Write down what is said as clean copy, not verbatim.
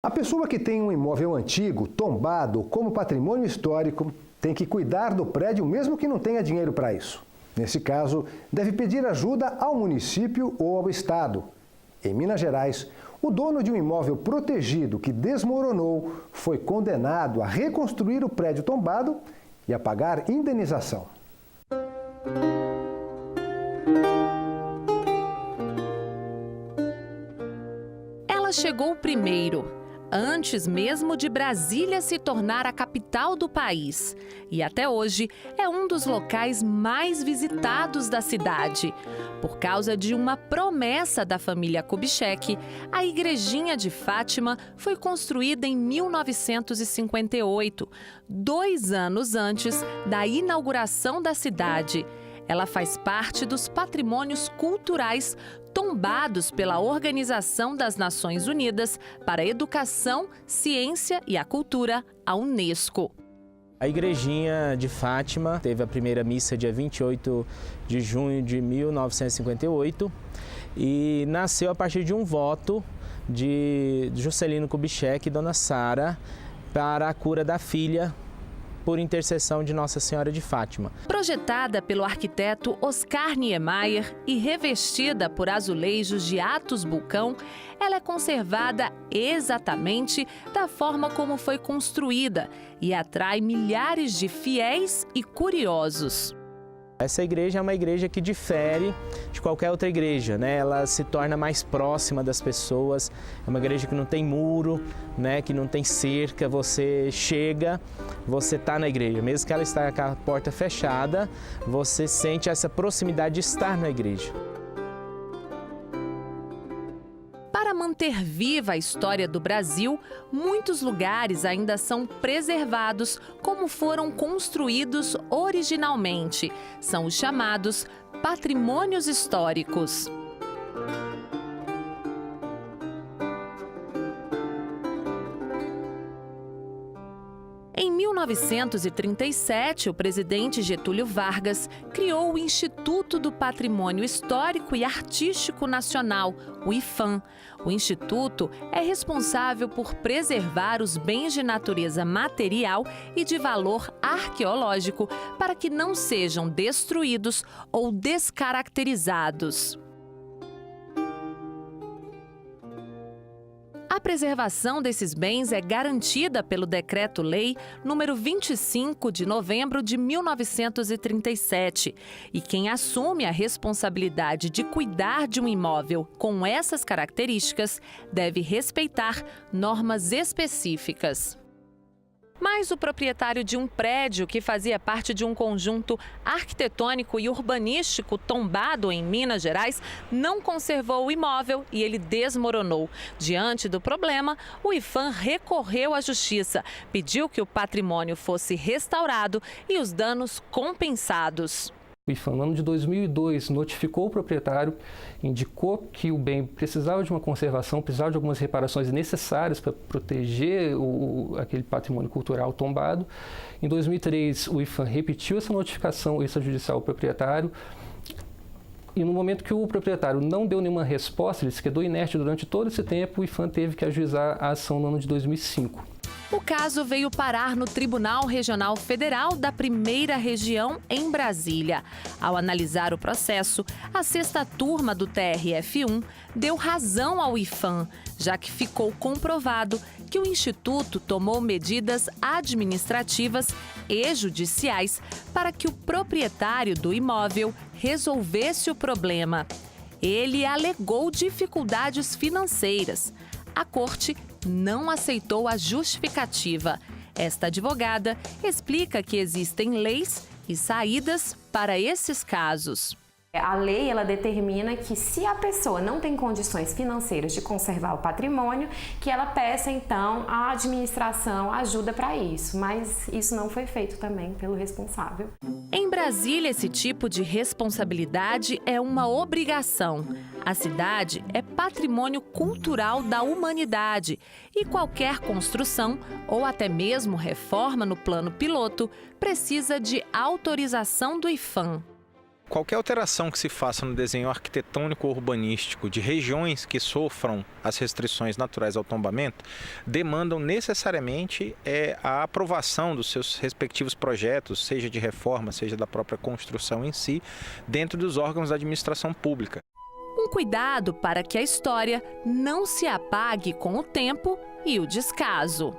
A pessoa que tem um imóvel antigo, tombado como patrimônio histórico, tem que cuidar do prédio mesmo que não tenha dinheiro para isso. Nesse caso, deve pedir ajuda ao município ou ao Estado. Em Minas Gerais, o dono de um imóvel protegido que desmoronou foi condenado a reconstruir o prédio tombado e a pagar indenização. Ela chegou primeiro, antes mesmo de Brasília se tornar a capital do país. E até hoje é um dos locais mais visitados da cidade. Por causa de uma promessa da família Kubitschek, a Igrejinha de Fátima foi construída em 1958, 2 anos antes da inauguração da cidade. Ela faz parte dos patrimônios culturais tombados pela Organização das Nações Unidas para a Educação, Ciência e a Cultura, a Unesco. A Igrejinha de Fátima teve a primeira missa dia 28 de junho de 1958 e nasceu a partir de um voto de Juscelino Kubitschek e Dona Sara para a cura da filha, por intercessão de Nossa Senhora de Fátima. Projetada pelo arquiteto Oscar Niemeyer e revestida por azulejos de Athos Bulcão, ela é conservada exatamente da forma como foi construída e atrai milhares de fiéis e curiosos. Essa igreja é uma igreja que difere de qualquer outra igreja, né? Ela se torna mais próxima das pessoas, é uma igreja que não tem muro, né? Que não tem cerca, você chega, você está na igreja. Mesmo que ela esteja com a porta fechada, você sente essa proximidade de estar na igreja. Para manter viva a história do Brasil, muitos lugares ainda são preservados como foram construídos originalmente. São os chamados patrimônios históricos. Em 1937, o presidente Getúlio Vargas criou o Instituto do Patrimônio Histórico e Artístico Nacional, o IPHAN. O Instituto é responsável por preservar os bens de natureza material e de valor arqueológico para que não sejam destruídos ou descaracterizados. A preservação desses bens é garantida pelo Decreto-Lei número 25 de novembro de 1937. E quem assume a responsabilidade de cuidar de um imóvel com essas características deve respeitar normas específicas. Mas o proprietário de um prédio que fazia parte de um conjunto arquitetônico e urbanístico tombado em Minas Gerais não conservou o imóvel e ele desmoronou. Diante do problema, o IPHAN recorreu à justiça, pediu que o patrimônio fosse restaurado e os danos compensados. O IPHAN, no ano de 2002, notificou o proprietário, indicou que o bem precisava de uma conservação, precisava de algumas reparações necessárias para proteger aquele patrimônio cultural tombado. Em 2003, o IPHAN repetiu essa notificação extrajudicial ao proprietário. E no momento que o proprietário não deu nenhuma resposta, ele se quedou inerte durante todo esse tempo, o IPHAN teve que ajuizar a ação no ano de 2005. O caso veio parar no Tribunal Regional Federal da Primeira Região, em Brasília. Ao analisar o processo, a 6ª turma do TRF1 deu razão ao IPHAN, já que ficou comprovado que o Instituto tomou medidas administrativas e judiciais para que o proprietário do imóvel resolvesse o problema. Ele alegou dificuldades financeiras. A corte não aceitou a justificativa. Esta advogada explica que existem leis e saídas para esses casos. A lei, ela determina que se a pessoa não tem condições financeiras de conservar o patrimônio, que ela peça então à administração ajuda para isso, mas isso não foi feito também pelo responsável. Em Brasília, esse tipo de responsabilidade é uma obrigação. A cidade é patrimônio cultural da humanidade e qualquer construção ou até mesmo reforma no plano piloto precisa de autorização do IPHAN. Qualquer alteração que se faça no desenho arquitetônico ou urbanístico de regiões que sofram as restrições naturais ao tombamento demandam necessariamente a aprovação dos seus respectivos projetos, seja de reforma, seja da própria construção em si, dentro dos órgãos da administração pública. Um cuidado para que a história não se apague com o tempo e o descaso.